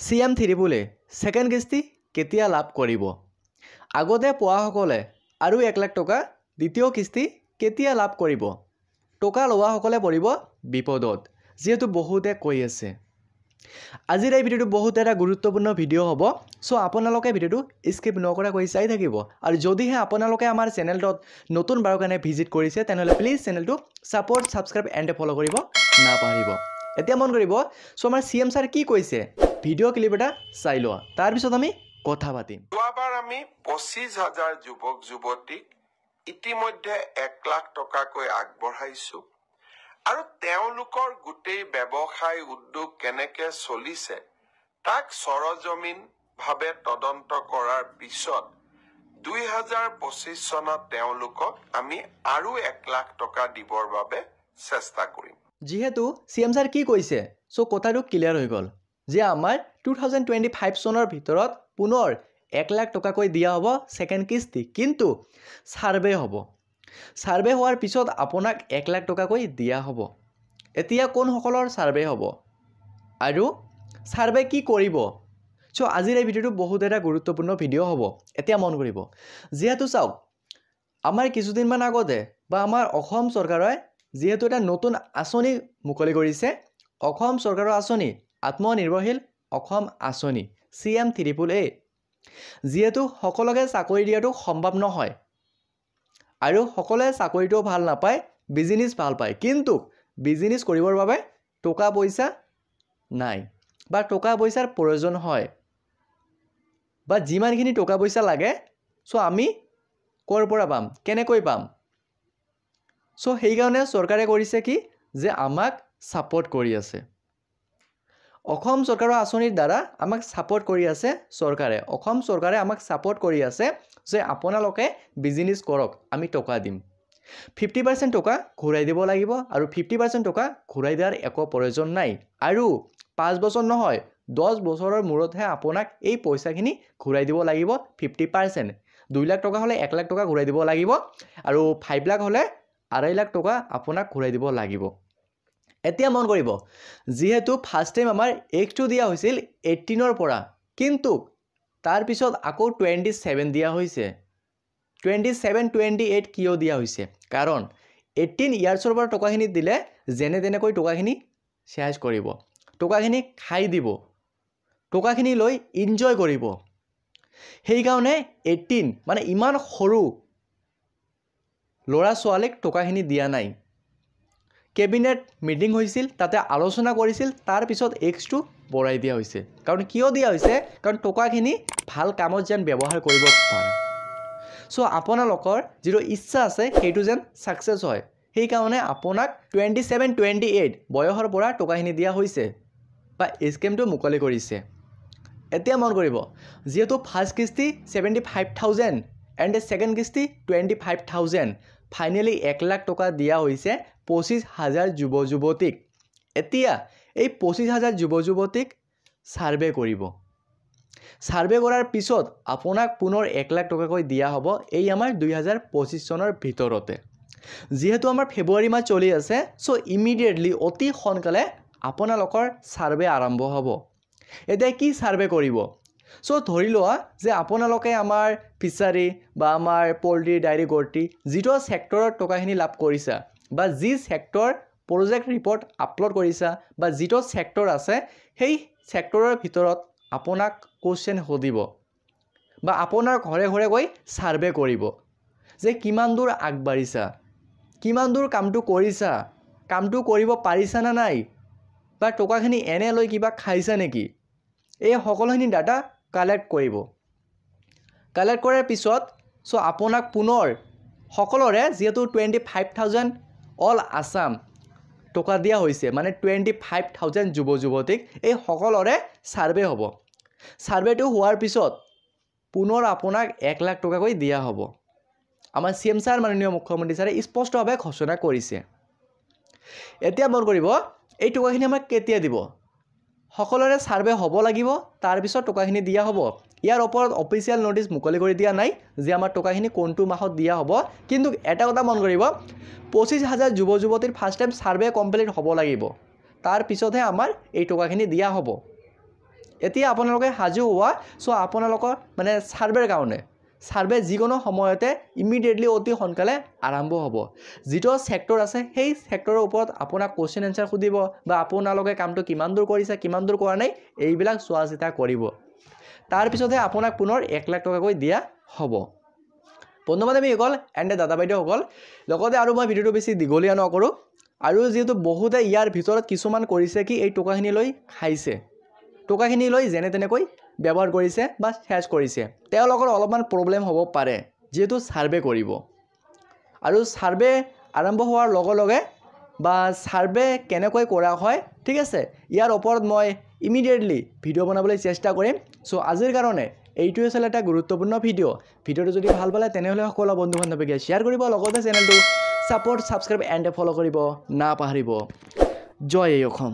CM ত্ৰিপুলে second কিস্তি কেতিয়া লাভ কৰিব আগতে পোৱাসকলে আৰু 1 লাখ টকা দ্বিতীয় কিস্তি কেতিয়া লাভ কৰিব টকা লোৱাসকলে পৰিব বিপদত যেহেতু বহুতে কৈ আছে আজিৰ এই ভিডিওটো বহুত এটা গুৰুত্বপূৰ্ণ ভিডিও হ'ব সো আপোনালোকে ভিডিওটো স্কিপ নকৰাকৈ চাই থাকিব আৰু যদিহে আপোনালোকে আমাৰ চেনেলটোত নতুন বাৰৰ কাৰণে ভিজিট কৰিছে তেনেহলে প্লিজ চেনেলটো সাপোৰ্ট সাবস্ক্ৰাইব এণ্ড ফলো কৰিব নাপাহৰিব এতিয়া মন কৰিব সো আমাৰ CM স্যাৰ কি কৈছে ভিডিও ক্লিপ এটা চাই লোৱা তাৰ পিছত আমি কথা পাতিম যোৱাবাৰ আমি 25,000 যুৱক যুৱতীক ইতিমধ্যে 1 লাখ টকাকৈ আগবঢ়াইছো আৰু তেওঁলোকৰ গোটেই ব্যৱসায় উদ্যোগ কেনেকৈ চলিছে তাক সৰজমিন ভাৱে তদন্ত কৰাৰ পিছত 2025 চনত তেওঁলোকক আমি আৰু 1 লাখ টকা দিবৰ বাবে চেষ্টা কৰিম যেহেতু CM স্যাৰ কি কৈছে সো কথাটো ক্লিয়াৰ হৈ গল যে আমাৰ 2025 চনৰ ভিতৰত পুনৰ 1 লাখ টকাকৈ দিয়া হ'ব সেকেন্ড কিস্তি কিন্তু সাৰ্ভে হ'ব সাৰ্ভে হোৱাৰ পিছত আপোনাক 1 লাখ টকাকৈ দিয়া হ'ব এতিয়া কোন সকলৰ সাৰ্ভে হ'ব আৰু সাৰ্ভে কি কৰিব সো আজিৰ এই ভিডিওটো বহুত এটা গুৰুত্বপূৰ্ণ ভিডিও হ'ব এতিয়া মন কৰিব যেহেতু চাওক আমাৰ কিছুদিন মান আগতে বা আমাৰ অসম চৰকাৰে যেহেতু এটা নতুন আঁচনি মুকলি কৰিছে অসম চৰকাৰৰ আঁচনি আত্মনিৰ্ভৰশীল অসম আঁচনি CM ত্ৰিপুলে যেহেতু সকলোকে চাকৰি দিয়াটো সম্ভৱ নহয় আৰু সকলোৱে চাকৰিটো ভাল নাপায় বিজনেস ভাল পায় কিন্তু বিজনেস কৰিবৰ বাবে টকা পইচা নাই বা টকা পইচাৰ প্ৰয়োজন হয় বা যিমানখিনি টকা পইচা লাগে সো আমি কৰ পৰা পাম কেনেকৈ পাম সো সেই কাৰণে চৰকাৰে কৰিছে কি যে আমাক সাপোৰ্ট কৰি আছে অসম চৰকাৰৰ আঁচনিৰ দ্বাৰা আমাক সাপোৰ্ট কৰি আছে চৰকাৰে অসম চৰকাৰে আমাক সাপোৰ্ট কৰি আছে যে আপোনালোকে বিজনেস কৰক আমি টকা দিম 50% টকা ঘূৰাই দিব লাগিব আৰু 50% টকা ঘূৰাই দিয়াৰ একো প্ৰয়োজন নাই আৰু 5 বছৰ নহয় 10 বছৰৰ মূৰতহে আপোনাক এই পইচাখিনি ঘূৰাই দিব লাগিব 50% 2 লাখ টকা হলে 1 লাখ টকা ঘূৰাই দিব লাগিব আৰু 5 লাখ হলে 2.5 লাখ টকা আপোনাক ঘূৰাই দিব লাগিব এতিয়া মন কৰিব যেহেতু ফাৰ্স্ট টাইম আমাৰ X2 দিয়া হৈছিল 18 পৰা কিন্তু তাৰ পিছত আকৌ 27 দিয়া হৈছে 27 28 কিয় দিয়া হৈছে কাৰণ 18 ইয়াৰ্ছৰ পৰা টকাখিনি দিলে যেনে তেনেকৈ টকাখিনি শেষ কৰিব টকাখিনি খাই দিব টকাখিনি লৈ এনজয় কৰিব সেই কাৰণে 18 মানে ইমান সৰু লৰা ছোৱালীক টকাখিনি দিয়া নাই কেবিনেট মিটিং হৈছিল তাতে আলোচনা কৰিছিল তাৰ পিছত X2 বঢ়াই দিয়া হৈছে কাৰণ কিয় দিয়া হৈছে কাৰণ টকাখিনি ভাল কামত যেন ব্যৱহাৰ কৰিব পাৰে সো আপোনালোকৰ যিটো ইচ্ছা আছে সেইটো যেন সাকসেস হয় সেই কাৰণে আপোনাক 27 28 বয়সৰ পৰা টকাখিনি দিয়া হৈছে বা স্কিমটো মুকলি কৰিছে এতিয়া মন কৰিব যেহেতু ফাৰ্স্ট কিস্তি 75,000 এণ্ড সেকেন্ড কিস্তি 25,000 ফাইনালি 1 লাখ টকা দিয়া হৈছে 25,000 যুৱ যুৱতীক এতিয়া এই 25,000 যুৱ যুৱতীক সাৰ্ভে কৰিব সাৰ্ভে কৰাৰ পিছত আপোনাক পুনৰ 1 লাখ টকাকৈ দিয়া হ'ব এই আমাৰ 2025 চনৰ ভিতৰতে যেহেতু আমাৰ ফেব্ৰুৱাৰী মাহ চলি আছে সো ইমিডিয়েটলি অতি সোনকালে আপোনালোকৰ সাৰ্ভে আৰম্ভ হ'ব এতিয়া কি সাৰ্ভে কৰিব সো ধৰি লোৱা যে আপোনালোকে আমাৰ ফিচাৰী বা আমাৰ পোল্ট্ৰি ডায়েৰী গৰ্টি যিটো সেক্টৰৰ টকাখিনি লাভ কৰিছা বা যি সেক্টৰ প্ৰজেক্ট ৰিপৰ্ট আপলোড কৰিছা বা যিটো সেক্টৰ আছে সেই সেক্টৰৰ ভিতৰত আপোনাক কোৱেশ্চন সুধিব বা আপোনাৰ ঘৰে ঘৰে গৈ সাৰ্ভে কৰিব যে কিমান দূৰ আগবাঢ়িছা কিমান দূৰ কামটো কৰিছা কামটো কৰিব পাৰিছা না নাই বা টকাখিনি এনে লৈ কিবা খাইছা নেকি এই সকলোখিনি ডাটা কালেক্ট কৰিব কালেক্ট কৰাৰ পিছত সো আপোনাক পুনৰ সকলোৰে যেহেতু 25,000 অল আসাম টকা দিয়া হৈছে মানে 25,000 যুৱ যুৱতীক এই সকলোৰে সাৰ্ভে হ'ব সাৰ্ভেটো হোৱাৰ পিছত পুনৰ আপোনাক 1 লাখ টকাকৈ দিয়া হ'ব আমাৰ CM স্যাৰ মাননীয় মুখ্যমন্ত্ৰী স্যাৰে স্পষ্টভাৱে ঘোষণা কৰিছে এতিয়া মন কৰিব এই টকাখিনি আমাক কেতিয়া দিব সকলোৰে সাৰ্ভে হ'ব লাগিব তাৰ পিছত টকাখিনি দিয়া হ'ব ইয়াৰ ওপৰত অফিচিয়েল নোটিছ মুকলি কৰি দিয়া নাই যে আমাৰ টকাখিনি কোনটো মাহত দিয়া হ'ব কিন্তু এটা কথা মন কৰিব 25,000 যুৱ যুৱতীৰ ফাৰ্স্ট টাইম সাৰ্ভে কমপ্লিট হ'ব লাগিব তাৰ পিছতহে আমাৰ এই টকাখিনি দিয়া হ'ব এতিয়া আপোনালোকে সাজু হোৱা চ' আপোনালোকৰ মানে ছাৰ্ভেৰ কাৰণে ছাৰ্ভে যিকোনো সময়তে ইমিডিয়েটলি অতি সোনকালে আৰম্ভ হ'ব যিটো ছেক্টৰ আছে সেই ছেক্টৰৰ ওপৰত আপোনাক কোৱেশ্চন এনচাৰ সুধিব বা আপোনালোকে কামটো কিমান দূৰ কৰিছে কিমান দূৰ কৰা নাই এইবিলাক চোৱা চিতা কৰিব তাৰ পিছতহে আপোনাক পুনৰ 1 লাখ টকাকৈ দিয়া হ'ব বন্ধু বান্ধৱীসকল এণ্ড দাদা বাইদেউসকল লগতে আৰু মই ভিডিঅ'টো বেছি দীঘলীয়া নকৰোঁ আৰু যেহেতু বহুতে ইয়াৰ ভিতৰত কিছুমান কৰিছে কি এই টকাখিনি লৈ খাইছে টকাখিনি লৈ যেনে তেনেকৈ ব্যৱহাৰ কৰিছে বা শেষ কৰিছে তেওঁলোকৰ অলপমান প্ৰব্লেম হ'ব পাৰে যেহেতু ছাৰ্ভে কৰিব আৰু ছাৰ্ভে আৰম্ভ হোৱাৰ লগে লগে বা ছাৰ্ভে কেনেকৈ কৰা হয় ঠিক আছে ইয়াৰ ওপৰত মই ইমিডিয়েটলি ভিডিঅ' বনাবলৈ চেষ্টা কৰিম চ' আজিৰ কাৰণে এইটোৱে আছিল এটা গুৰুত্বপূৰ্ণ ভিডিঅ'টো যদি ভাল পালে তেনেহ'লে সকলো বন্ধু বান্ধৱীকে শ্বেয়াৰ কৰিব লগতে চেনেলটো ছাপোৰ্ট ছাবস্ক্ৰাইব এণ্ড ফ'ল' কৰিব নাপাহৰিব জয় অসম